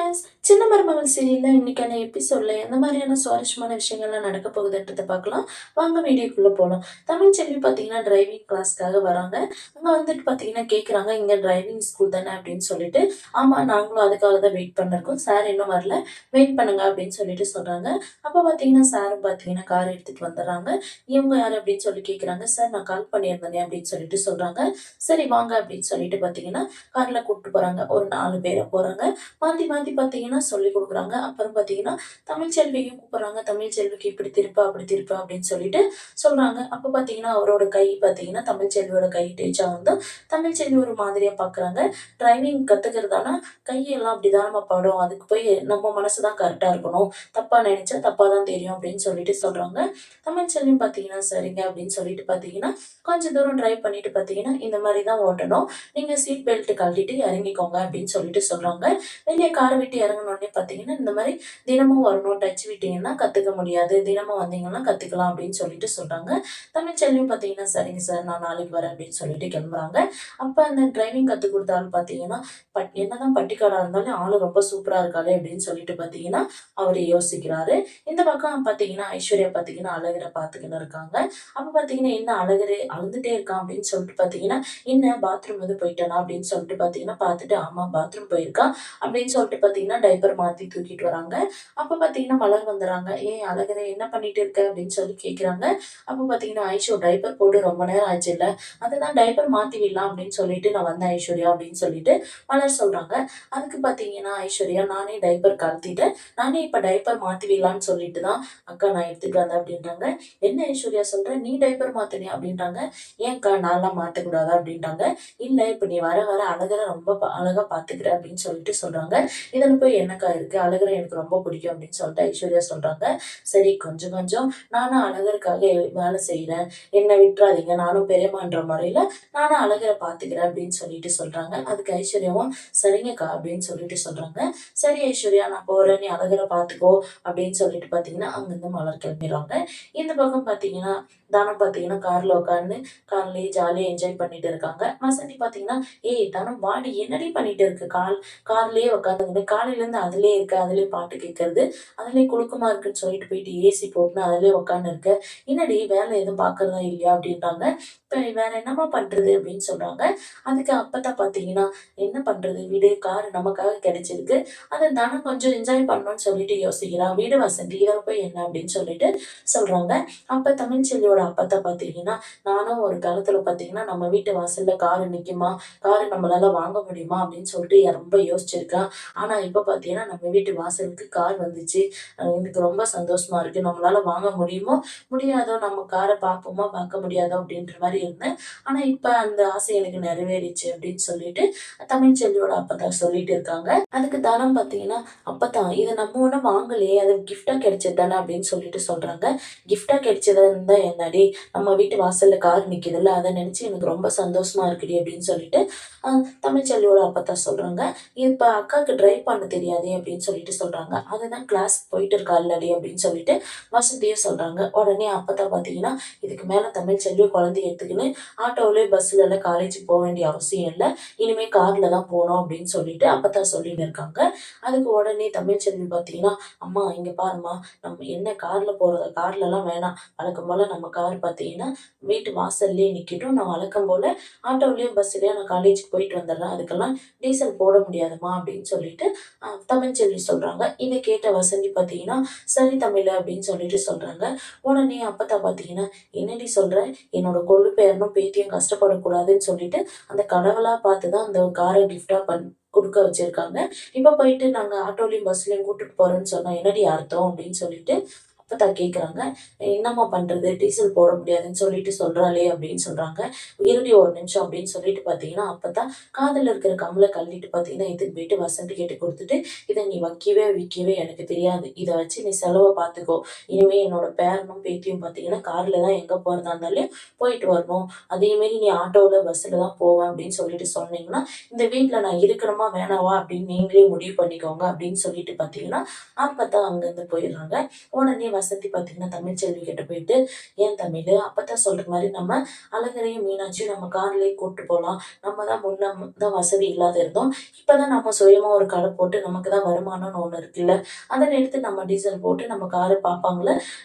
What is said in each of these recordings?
Friends, சின்ன மருமகள் சீரியல்ல இன்னைக்கான எபிசோட்ல எந்த மாதிரியான சுவாரஸ்யமான விஷயங்கள்லாம் நடக்க போகுதுன்றத பார்க்கலாம். வாங்க வீடியோக்குள்ள போலாம். தமிழ்ச்செல்வி பார்த்தீங்கன்னா டிரைவிங் கிளாஸ்க்காக வராங்க. அங்க வந்துட்டு பார்த்தீங்கன்னா கேட்குறாங்க, "இங்க டிரைவிங் ஸ்கூல் தானே?" அப்படின்னு சொல்லிட்டு. "ஆமா, நாங்களும் அதுக்காக தான் வெயிட் பண்ணிருக்கோம். சார் இன்னும் வரல. வெயிட் பண்ணுங்க" அப்படின்னு சொல்லிட்டு சொல்றாங்க. அப்ப பார்த்தீங்கன்னா சாரும் பார்த்தீங்கன்னா கார் எடுத்துட்டு வந்துடுறாங்க. "இவங்க யாரு?" அப்படின்னு சொல்லி கேட்குறாங்க. "சார், நான் கால் பண்ணியிருந்தேனே" அப்படின்னு சொல்லிட்டு சொல்றாங்க. "சரி வாங்க" அப்படின்னு சொல்லிட்டு பார்த்தீங்கன்னா கார்ல கூட்டிட்டு போறாங்க. ஒரு 4 பேரா போறாங்க. மாத்தி மாத்தி பார்த்தீங்கன்னா சொல்லிக் குடுக்குறாங்க. அப்புறம் பார்த்தீங்கன்னா, தமிழ்ச்செல்வியும் கூப்பிடுறாங்க. தமிழ்ச்செல்விக்கு இப்படி திருப்பு, அப்படி திருப்பு அப்படின்னு சொல்லிட்டு சொல்றாங்க. அப்ப பார்த்தீங்கன்னா, அவரோட கை பார்த்தீங்கன்னா, தமிழ்ச்செல்வியோட கை டச் ஆனதும், தமிழ்ச்செல்வி ஒரு மாதிரியா பார்க்குறாங்க. டிரைவிங் கத்துக்கிறதானா, கையெல்லாம் அப்படிதானம்மா படும். அதுக்கு போய் நம்ம மனசு தான் கரெக்ட்டா இருக்கணும். தப்பா நெனைச்சா தப்பா தான் தெரியும் அப்படின்னு சொல்லிட்டு சொல்றாங்க. தமிழ்ச்செல்வியும் பார்த்தீங்கன்னா, சரிங்க அப்படின்னு சொல்லிட்டு பார்த்தீங்கன்னா, கொஞ்சம் தூரம் டிரைவ் பண்ணிட்டு பார்த்தீங்கன்னா, இந்த மாரி தான் ஓட்டணும். நீங்க சீட் பெல்ட் கழட்டிட்டு இறங்கிக்கோங்க அப்படின்னு சொல்லிட்டு சொல்றாங்க. வெளிய கார விட்டு இறங்குனோனே பார்த்தீங்கன்னா, இந்த மாரி தினமும் வரணும். டச் விட்டீங்கன்னா கத்துக்க முடியாது. தினமும் வந்தீங்கன்னா கத்துக்கலாம் அப்படின்னு சொல்லிட்டு சொல்றாங்க. தமிழ்ச்செல்வியும் பார்த்தீங்கன்னா, "சரிங்க சார், நான் நாளைக்கு வரேன்" அப்படின்னு சொல்லிட்டு கிளம்புறாங்க. அப்ப அந்த டிரைவிங் கத்துக் குடுத்த ஆள் பார்த்தீங்கன்னா, என்னதான் பட்டிக்காடா இருந்தாலும் ஆளு ரொம்ப சூப்பரா இருக்காளே அப்படின்னு சொல்லிட்டு பார்த்தீங்கன்னா, அவரு யோசிக்கிறாரு. இந்த பக்கம் பார்த்தீங்கன்னா, ஐஸ்வர்யா பார்த்தீங்கன்னா, அழகர பார்த்துக்கின்னு இருக்காங்க. அப்ப பார்த்தீங்கன்னா, "என்ன அழகரு அழுதுட்டே இருக்கான்" அப்படின்னு சொல்லிட்டு பார்த்தீங்கன்னா, "என்ன பாத்ரூம் எதுவும் போயிட்டானா?" அப்படின்னு சொல்லிட்டு பார்த்தீங்கன்னா பார்த்துட்டு, "ஆமா, பாத்ரூம் போயிருக்கான்" அப்படின்னு சொல்லிட்டு பார்த்தீங்கன்னா, டைப்பர் மாத்தி தூக்கிட்டு வராங்க. அப்ப பார்த்தீங்கன்னா, மலர் வந்துர்றாங்க. "ஏன் அழகரே, என்ன பண்ணிட்டு இருக்க?" அப்படின்னு சொல்லி கேட்குறாங்க. அப்ப பார்த்தீங்கன்னா, "ஐஷு, டைப்பர் போட்டு ரொம்ப நேரம் ஆச்சுல்ல. அதுதான் டைப்பர் மாத்தி விடலாம் அப்படின்னு சொல்லிட்டு நான் வந்தேன் ஐஸ்வர்யா" அப்படின்னு சொல்லிட்டு மலர் சொல்றாங்க. அதுக்கு பார்த்தீங்கன்னா, ஐஸ்வர்யா, "நானே டைப்பர் கழட்டிட்டேன். நானே இப்ப டைப்பர் மாத்தி விடலான்னு சொல்லிட்டு தான் அக்கா நான் எடுத்துட்டு வந்தேன்" அப்படின்றாங்க. "என்ன ஐஸ்வர்யா சொல்ற? நீ டைப்பர் மாத்துனியா?" அப்படின்றாங்க. "ஏன்க்கா, நான்லாம் மாத்தக்கூடாதா?" அப்படின்றாங்க. "இல்ல, இப்ப நீ வர வர அழகர ரொம்ப அழகா பார்த்துக்கிற" அப்படின்னு சொல்லிட்டு சொல்றாங்க. "இதுல போய் என்னக்கா இருக்கு? அழகர எனக்கு ரொம்ப பிடிக்கும்" அப்படின்னு சொல்லிட்டு ஐஸ்வர்யா சொல்றாங்க. "சரி, கொஞ்சம் கொஞ்சம் நானும் அழகருக்காக வேலை செய்றேன். என்ன விட்றாதீங்க. நானும் பெரியம்மான்ற முறையில நானும் அழகர பார்த்துக்கிறேன்" அப்படின்னு சொல்லிட்டு சொல்றாங்க. அதுக்கு ஐஸ்வர்யாவும், "சரிங்கக்கா" அப்படின்னு சொல்லிட்டு சொல்றாங்க. "சரி ஐஸ்வர்யா, நான் போறேன். நீ அழகர பார்த்துக்கோ" அப்படின்னு சொல்லிட்டு பார்த்தீங்கன்னா, அங்கிருந்து மலர் கிளம்பிருவாங்க. இந்த பக்கம் பார்த்தீங்கன்னா, தானம் பார்த்தீங்கன்னா கார்ல உட்காந்து கார்லயே ஜாலியா என்ஜாய் பண்ணிட்டு இருக்காங்க. வசந்தி பார்த்தீங்கன்னா, "ஏய் தனம், வாடி, என்னடி பண்ணிட்டு இருக்க? கார்லயே உட்காந்துக்கின்னு காலையிலேருந்து அதிலயே இருக்க. அதிலயே பாட்டு கேட்கறது, அதிலயே குளுக்கமா இருக்குன்னு சொல்லிட்டு போயிட்டு ஏசி போட்டுன்னு அதிலயே உட்காந்து இருக்க. என்னடி, வேலை எதுவும் பார்க்குறதா இல்லையா?" அப்படின்றாங்க. "இப்ப வேற என்னம்மா பண்றது?" அப்படின்னு சொல்றாங்க. அதுக்கு அப்பத்தா பார்த்தீங்கன்னா, "என்ன பண்றது? விடு, கார் நமக்காக கிடைச்சிருக்கு. அத தனம் கொஞ்சம் என்ஜாய் பண்ணணும்னு சொல்லிட்டு யோசிக்கிறா. விடு வசந்தி, இதில போய் என்ன?" அப்படின்னு சொல்லிட்டு சொல்றாங்க. அப்ப தமிழ்ச்செல்வியோட அப்பத்தா பார்த்தீங்கன்னா, "நானும் ஒரு காலத்தில பார்த்தீங்கன்னா, நம்ம வீட்டு வாசல்ல கார் நிக்குமா? கார் நம்மளால வாங்க முடியுமா? அப்படின்னு சொல்லிட்டு ரொம்ப யோசிச்சிருக்கேன். ஆனா இப்ப பார்த்தீங்கன்னா, நம்ம வீட்டு வாசலுக்கு கார் வந்துச்சு. எனக்கு ரொம்ப சந்தோஷமா இருக்கு. நம்மளால வாங்க முடியுமோ, முடியாதோ, நம்ம கார பார்ப்போமா, பார்க்க முடியாதோ அப்படின்ற மாரி இருந்தேன். ஆனா இப்ப அந்த ஆசை எனக்கு நிறைவேறிச்சு" அப்படின்னு சொல்லிட்டு தமிழ்ச்செல்வியோட அப்பத்தா சொல்லிட்டு இருக்காங்க. அதுக்கு தனம் பார்த்தீங்கன்னா, "அப்பத்தா, இத நம்ம ஒண்ணும் வாங்கலையே. அது கிஃப்ட்டா கிடைச்சது தானே" அப்படின்னு சொல்லிட்டு சொல்றாங்க. "கிஃப்ட்டா கிடைச்சதா இருந்தா என்னடி? நம்ம வீட்டு வாசல்ல கார் நிக்குதுல்ல, அத நினைச்சு எனக்கு ரொம்ப சந்தோஷமா இருக்குடி" அப்படின்னு சொல்லிட்டு அ தமிழ்ச்செல்வியோட அப்பத்தா சொல்றாங்க. "இப்ப அக்காவுக்கு டிரைவ் பண்ண தெரியாதே" அப்படின்னு சொல்லிட்டு சொல்றாங்க. "அதுதான் கிளாஸ் போயிட்டு இருக்கால்லடி" அப்படின்னு சொல்லிட்டு வசந்தியும் சொல்றாங்க. உடனே அப்பத்தா பார்த்தீங்கன்னா, "இதுக்கு மேல தமிழ்ச்செல்வி குழந்தைய எடுத்துக்கின்னு ஆட்டோலயோ, பஸ்லலாம் காலேஜுக்கு போ வேண்டிய அவசியம் இல்ல. இனிமே கார்ல தான் போணும்" அப்படின்னு சொல்லிட்டு அப்பத்தா சொல்லின்னு இருக்காங்க. அதுக்கு உடனே தமிழ்ச்செல்வி பார்த்தீங்கன்னா, "அம்மா, இங்க பாரும்மா, நம்ம என்ன கார்ல போறதா? கார்லலாம் வேணாம். வழக்கம் போல நம்ம கார் பார்த்தீங்கன்னா, வீட்டு வாசல்லயே நிக்கட்டும். நான் வழக்கம் போல ஆட்டோலயோ, பஸ்லயோ நான் காலேஜுக்கு போயிட்டு வந்துடுறேன். அதுக்கெல்லாம் டீசல் போட முடியாதும்மா" அப்படின்னு சொல்லிட்டு தமிழ்ச்செல்வி சொல்றாங்க. இத கேட்ட வசந்தி பார்த்தீங்கன்னா, "சரி தமிழு" அப்படின்னு சொல்லிட்டு சொல்றாங்க. உடனே அப்பத்தா பார்த்தீங்கன்னா, "என்னடி சொல்ற? என்னோட கொள்ளு பேரனும் பேத்தியும் கஷ்டப்படக்கூடாதுன்னு சொல்லிட்டு, அந்த கடவுளா பார்த்து தான் அந்த கார கிஃப்ட்டா குடுக்க வச்சிருக்காங்க. இப்ப போயிட்டு நாங்க ஆட்டோலயும், பஸ்லயும் கூட்டிட்டு போறோம்ன்னு சொன்னா என்னடி அர்த்தம்?" அப்படின்னு சொல்லிட்டு அப்பத்தா கேட்குறாங்க. "என்னம்மா பண்றது? டீசல் போட முடியாதுன்னு சொல்லிட்டு சொல்றாளே" அப்படின்னு சொல்றாங்க. "இருடி ஒரு நிமிஷம்" அப்படின்னு சொல்லிட்டு பார்த்தீங்கன்னா, அப்பதான் காதுல இருக்கிற கம்மல கழட்டிட்டு பார்த்தீங்கன்னா, எடுத்துட்டு போயிட்டு வசந்தி கிட்ட குடுத்துட்டு, "இத நீ வைக்கவே விக்கவே எனக்கு தெரியாது. இத வச்சு நீ செலவ பார்த்துக்கோ. இனிமே என்னோட பேரனும், பேத்தியும் பார்த்தீங்கன்னா, கார்ல தான் எங்க போறதா இருந்தாலும் போயிட்டு வரணும். அதேமாரி நீ ஆட்டோல, பஸ்ல தான் போவேன் அப்படின்னு சொல்லிட்டு சொன்னீங்கன்னா, இந்த வீட்ல நான் இருக்கணுமா வேணாவா அப்படின்னு நீங்களே முடிவு பண்ணிக்கோங்க" அப்படின்னு சொல்லிட்டு பார்த்தீங்கன்னா, அப்பதான் அங்கருந்து போயிடுறாங்க. உடனே வசந்தி பார்த்தீங்கன்னா தமிழ்ச்செல்வி கிட்ட போயிட்டு, "ஏன் தமிழு, அப்பத்தா சொல்ற மாரி நம்ம அழகரையும் மீனாட்சியும் நம்ம கார்லயே கூட்டு போலாம். நம்ம தான் முன்ன தான் வசதி இல்லாத இருந்தோம். இப்ப தான் நம்ம சுயமா ஒரு கடை போட்டு நமக்கு தான் வருமானம்னு ஒண்ணு இருக்குல்ல. அத எடுத்து நம்ம டீசல் போட்டு நம்ம கார பார்ப்பாங்கள்ல,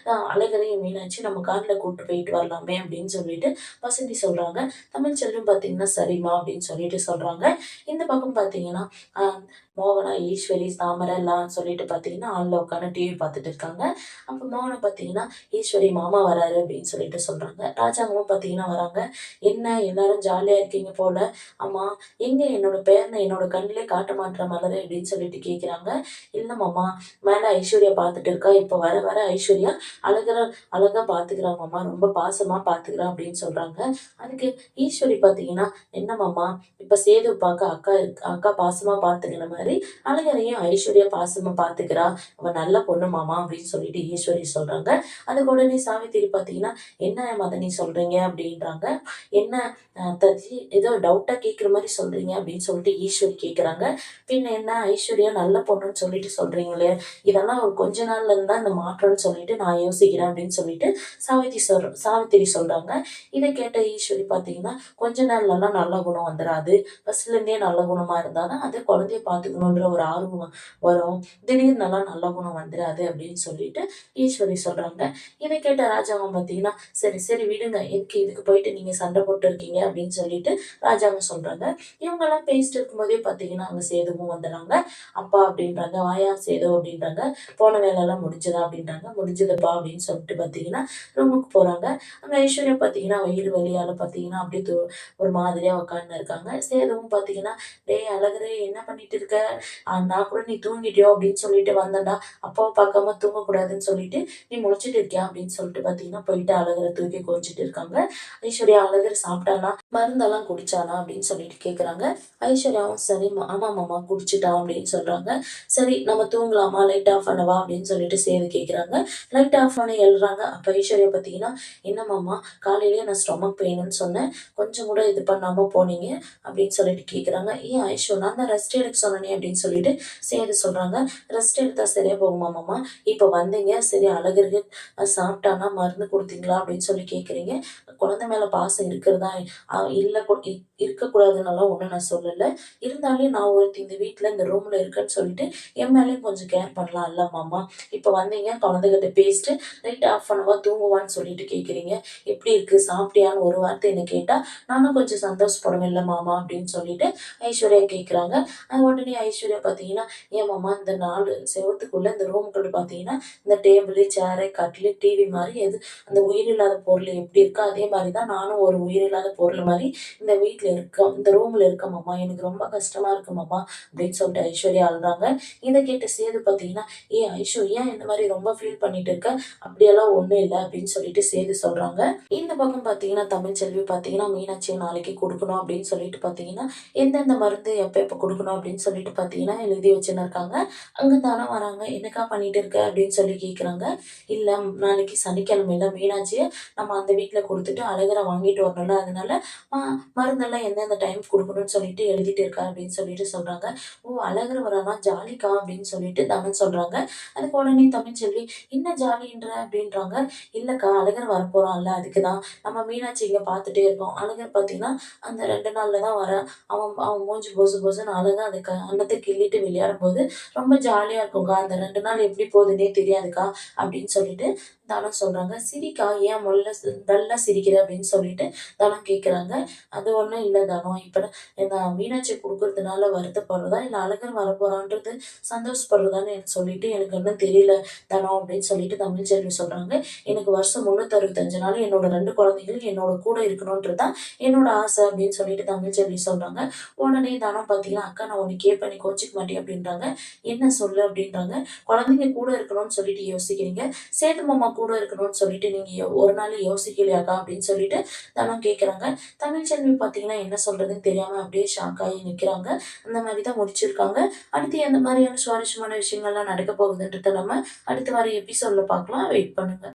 அழகரையும் மீனாட்சியும் நம்ம கார்ல கூட்டு போயிட்டு வரலாமே" அப்படின்னு சொல்லிட்டு வசந்தி சொல்றாங்க. தமிழ்ச்செல்வியும் பார்த்தீங்கன்னா, "சரிம்மா" அப்படின்னு சொல்லிட்டு சொல்றாங்க. இந்த பக்கம் பார்த்தீங்கன்னா, அ மோகனா, ஈஸ்வரி, தாமரை எல்லாம் சொல்லிட்டு பார்த்தீங்கன்னா, ஹால்ல உட்காந்து டிவி பார்த்துட்டு இருக்காங்க. அப்ப மோகனா பார்த்தீங்கன்னா, "ஈஸ்வரி மாமா வராரு" அப்படின்னு சொல்லிட்டு சொல்றாங்க. ராஜாங்கவும் பார்த்தீங்கன்னா வராங்க. "என்ன எல்லாரும் ஜாலியா இருக்கீங்க போல. ஆமா, எங்க என்னோட பேரன என்னோட கண்ணிலே காட்ட மாட்ற மலரு" அப்படின்னு சொல்லிட்டு கேட்குறாங்க. "இல்ல மாமா, மேல ஐஸ்வர்யா பார்த்துட்டு இருக்கா. இப்ப வர வர ஐஸ்வர்யா அழகா அழகா பார்த்துக்கிறா மாமா. ரொம்ப பாசமா பார்த்துக்கிறா" அப்படின்னு சொல்றாங்க. அதுக்கு ஈஸ்வரி பார்த்தீங்கன்னா, "என்ன மாமா, இப்ப சேது பார்க்க அக்கா பாசமா பார்த்துக்கின மாரி, அழகரையும் ஐஸ்வர்யா பாசமா பார்த்துக்கிறா. அவ நல்ல பொண்ணு மாமா" அப்படின்னு சொல்லிட்டு ஈஸ்வரி சொல்றாங்க. அதுக்கு உடனே சாவித்திரி பார்த்தீங்கன்னா, "என்ன மதனி சொல்றீங்க?" அப்படின்றாங்க. "என்ன அத்தாச்சி, ஏதோ டவுட்டா கேட்குற மாரி சொல்றீங்க" அப்படின்னு சொல்லிட்டு ஈஸ்வரி கேட்குறாங்க. "பின்ன என்ன, ஐஸ்வர்யா நல்ல பொண்ணுன்னு சொல்லிட்டு சொல்றீங்களே, இதெல்லாம் ஒரு கொஞ்ச நாள்ல இருந்து தான் இந்த மாற்றம்னு சொல்லிட்டு நான் யோசிக்கிறேன்" அப்படின்னு சொல்லிட்டு சாவித்திரி சொல்றாங்க. இத கேட்ட ஈஸ்வரி பார்த்தீங்கன்னா, "கொஞ்ச நாள்லலாம் நல்ல குணம் வந்துராது. ஃபர்ஸ்ட்லேருந்தே நல்ல குணமா இருந்தா தான் அது குழந்தைய பார்த்துக்கணுன்ற ஒரு ஆர்வம் வரும். திடீர்னுலாம் நல்ல குணம் வந்துராது" அப்படின்னு சொல்லிட்டு ஈஸ்வரி சொல்றாங்க. இத கேட்ட ராஜாங்கம் பார்த்தீங்கன்னா, "சரி, சரி விடுங்க. எதுக்கு இதுக்கு போயிட்டு நீங்க சண்டை போட்டு இருக்கீங்க" அப்படின்னு சொல்லிட்டு ராஜாங்கம் சொல்றாங்க. இவங்கலாம் பேசிட்டு இருக்கும்போதே பார்த்தீங்கன்னா, அங்க சேதுவும் வந்துர்றாங்க. "அப்பா" அப்படின்றாங்க. "வாயா சேது" அப்படின்றாங்க. "போன வேலைலாம் முடிஞ்சுதா?" அப்படின்றாங்க. "முடிஞ்சுதுப்பா" அப்படின்னு சொல்லிட்டு பார்த்தீங்கன்னா, ரூமுக்கு போறாங்க. அங்க ஐஸ்வர்யா பார்த்தீங்கன்னா, வயிறு வலியால பார்த்தீங்கன்னா, அப்படியே ஒரு மாதிரியா உட்காந்துன்னு இருக்காங்க. சேதுவும் பார்த்தீங்கன்னா, "டேய் அழகரே, என்ன பண்ணிட்டு இருக்க? நான் கூட நீ தூங்கிட்டியோ அப்படின்னு சொல்லிட்டு வந்தேன்டா. அப்பாவ பார்க்காம தூங்கக்கூடாதுன்னு சொல்லிட்டு நீ முழிச்சுட்டு இருக்கியா?" அப்படின்னு சொல்லிட்டு பார்த்தீங்கன்னா, போயிட்டு அழகர தூக்கி கொஞ்சிட்டு இருக்காங்க. ஐஸ்வர்யா, "அழகர் சாப்பிட்டானா? மருந்தெல்லாம் குடிச்சானா?" அப்படின்னு சொல்லிட்டு கேட்குறாங்க. ஐஸ்வர்யாவும், "சரிம்மா, ஆமா மாமா குடிச்சுட்டான்" அப்படின்னு சொல்றாங்க. "சரி, நம்ம தூங்கலாமா? லைட் ஆஃப் பண்ணவா?" அப்படின்னு சொல்லிட்டு சேது கேட்குறாங்க. லைட் ஆஃப் பண்ணி எழுறாங்க. அப்ப ஐஸ்வர்யா பார்த்தீங்கன்னா, "என்ன மாமா, காலையிலேயே நான் ஸ்டொமக் பெயின்னு சொன்னேன். கொஞ்சம் கூட இது பண்ணாம போனீங்க" அப்படின்னு சொல்லிட்டு கேட்குறாங்க. "ஏன் ஐஷு, நான் தான் ரெஸ்ட் எடுக்க சொன்னேனே" அப்படின்னு சொல்லிட்டு சேது சொல்றாங்க. "ரெஸ்ட் எடுத்தா சரியா போகுமா மாமா? இப்ப வந்தீங்க, சரி அழகருக்கு சாப்பிட்டானா, மருந்து குடுத்தீங்களா அப்படின்னு சொல்லி கேட்குறீங்க. குழந்தை மேல பாசம் இருக்கிறதா, இல்ல இருக்கக்கூடாதுன்னெல்லாம் ஒண்ணும் நான் சொல்லல. இருந்தாலும் நான் ஒருத்தி இந்த வீட்ல, இந்த ரூம்ல இருக்கேன்னு சொல்லிட்டு என் மேலயும் கொஞ்சம் கேர் பண்ணலாம்ல மாமா. இப்ப வந்தீங்க, குழந்தைகிட்ட பேசிட்டு லைட் ஆஃப் பண்ணவா, தூங்கவான்னு சொல்லிட்டு கேட்குறீங்க. எப்படி இருக்கு, சாப்பிட்டியான்னு ஒரு வார்த்தை என்ன கேட்டா, நானும் கொஞ்சம் சந்தோஷப்படுவேன்ல மாமா" அப்படின்னு சொல்லிட்டு ஐஸ்வர்யா கேட்குறாங்க. உடனே ஐஸ்வர்யா பார்த்தீங்கன்னா, "ஏன் மாமா, இந்த 4 செவுத்துக்குள்ள இந்த ரூமுக்குள்ள பார்த்தீங்கன்னா, இந்த டேபிளு, சேரு, கட்டிலு, டிவி மாரி எது அந்த உயிரில்லாத பொருள் எப்படி இருக்கோ, அதே மாரி தான் நானும் ஒரு உயிரில்லாத பொருள் மாரி இந்த வீட்ல இருக்கேன். இந்த ரூம்ல இருக்கேன் மாமா. எனக்கு ரொம்ப கஷ்டமா இருக்கு மாமா" அப்படின்னு சொல்லிட்டு ஐஸ்வர்யா அழுறாங்க. இத கேட்ட சேது பார்த்தீங்கன்னா, "ஏன் ஐஷு, ஏன் இந்த மாரி ரொம்ப ஃபீல் பண்ணிட்டு இருக்க? அப்படியெல்லாம் ஒண்ணும் இல்ல" அப்படின்னு சொல்லிட்டு சேது சொல்றாங்க. இந்த பக்கம் பார்த்தீங்கன்னா, தமிழ்ச்செல்வி பார்த்தீங்கன்னா, மீனாட்சிய நாளைக்கு குடுக்கணும் அப்படின்னு சொல்லிட்டு பார்த்தீங்கன்னா, எந்தெந்த மருந்து எப்ப எப்ப குடுக்கணும் அப்படின்னு சொல்லிட்டு பார்த்தீங்கன்னா, எழுதி வச்சுன்னு இருக்காங்க. அங்க தனம் வராங்க. "என்னக்கா பண்ணிட்டு இருக்க?" அப்படின்னு சொல்லி கேட்குறாங்க. "இல்ல, நாளைக்கு சனிக்கிழமையில மீனாட்சிய நம்ம அந்த வீட்ல குடுத்துட்டு அழகர வாங்கிட்டு வரணும்ல. அதனால ம மருந்தெல்லாம் எந்தெந்த டைம் குடுக்கணும்னு சொல்லிட்டு எழுதிட்டு இருக்கேன்" அப்படின்னு சொல்லிட்டு சொல்றாங்க. "ஓ! அழகர் வரானா, ஜாலிக்கா" அப்படின்னு சொல்லிட்டு தனம் சொல்றாங்க. அதுக்கு உடனே தமிழ்ச்செல்வி, "என்ன ஜாலின்ற?" அப்படின்றாங்க. "இல்லக்கா, அழகர் வரப்போறான்ல, அதுக்கு தான். நம்ம மீனாட்சி இங்க பார்த்துட்டே இருக்கோம். அழகர் பார்த்தீங்கன்னா, அந்த 2 நாள்ல தான் வரான். அவன் அவன் மூஞ்சி பொசு பொசுன்னு அழகா அந்த கன்னத்த கிள்ளிட்டு விளையாடும்போது ரொம்ப ஜாலியா இருக்கும்க்கா. அந்த 2 நாள் எப்படி போகுதுன்னே தெரியாதுக்கா" அப்படின்னு சொல்லிட்டு தனம் சொல்றாங்க. "சிரிக்கா, ஏன் டல்லா சிரிக்கிற?" அப்படின்னு சொல்லிட்டு தனம் கேட்குறாங்க. "அது ஒண்ணும் இல்ல தனம். இப்ப நான் மீனாட்சி குடுக்கறதுனால வருத்தப்படுறதா, இல்ல அழகர் வரப்போறான்றது சந்தோஷப்படுறதான்னு எனக்கு சொல்லிட்டு எனக்கு இன்னும் தெரியல தனம்" அப்படின்னு சொல்லிட்டு தமிழ்ச்செல்வி சொல்றாங்க. "எனக்கு வருஷம் 365 நாளும் என்னோட 2 குழந்தைகளும் என்னோட கூட இருக்கணுன்றது தான் என்னோட ஆசை" அப்படின்னு சொல்லிட்டு தமிழ்ச்செல்வி சொல்றாங்க. உடனே தனம் பார்த்தீங்கன்னா, "அக்கா, நான் ஒண்ணு கேட்பேன், நீ கோச்சுக்க மாட்டியா?" அப்படின்றாங்க. "என்ன சொல்லு?" அப்படின்றாங்க. "குழந்தைங்க கூட இருக்கணும்னு சொல்லிட்டு யோசிக்கிறீங்க. சேது மாமா கூட இருக்கணும்னு சொல்லிட்டு நீங்க ஒரு நாள் யோசிக்கலையாக்கா?" அப்படின்னு சொல்லிட்டு தனம் கேட்குறாங்க. தமிழ்ச்செல்வி பார்த்தீங்கன்னா, என்ன சொல்றதுன்னு தெரியாம அப்படியே ஷாக் ஆகி நிக்கிறாங்க. அந்த மாரி தான் முடிச்சிருக்காங்க. அடுத்து எந்த மாதிரியான சுவாரஸ்யமான விஷயங்கள்லாம் நடக்க போகுதுன்றத நம்ம அடுத்து வர எபிசோட்ல பார்க்கலாம். வெயிட் பண்ணுங்க.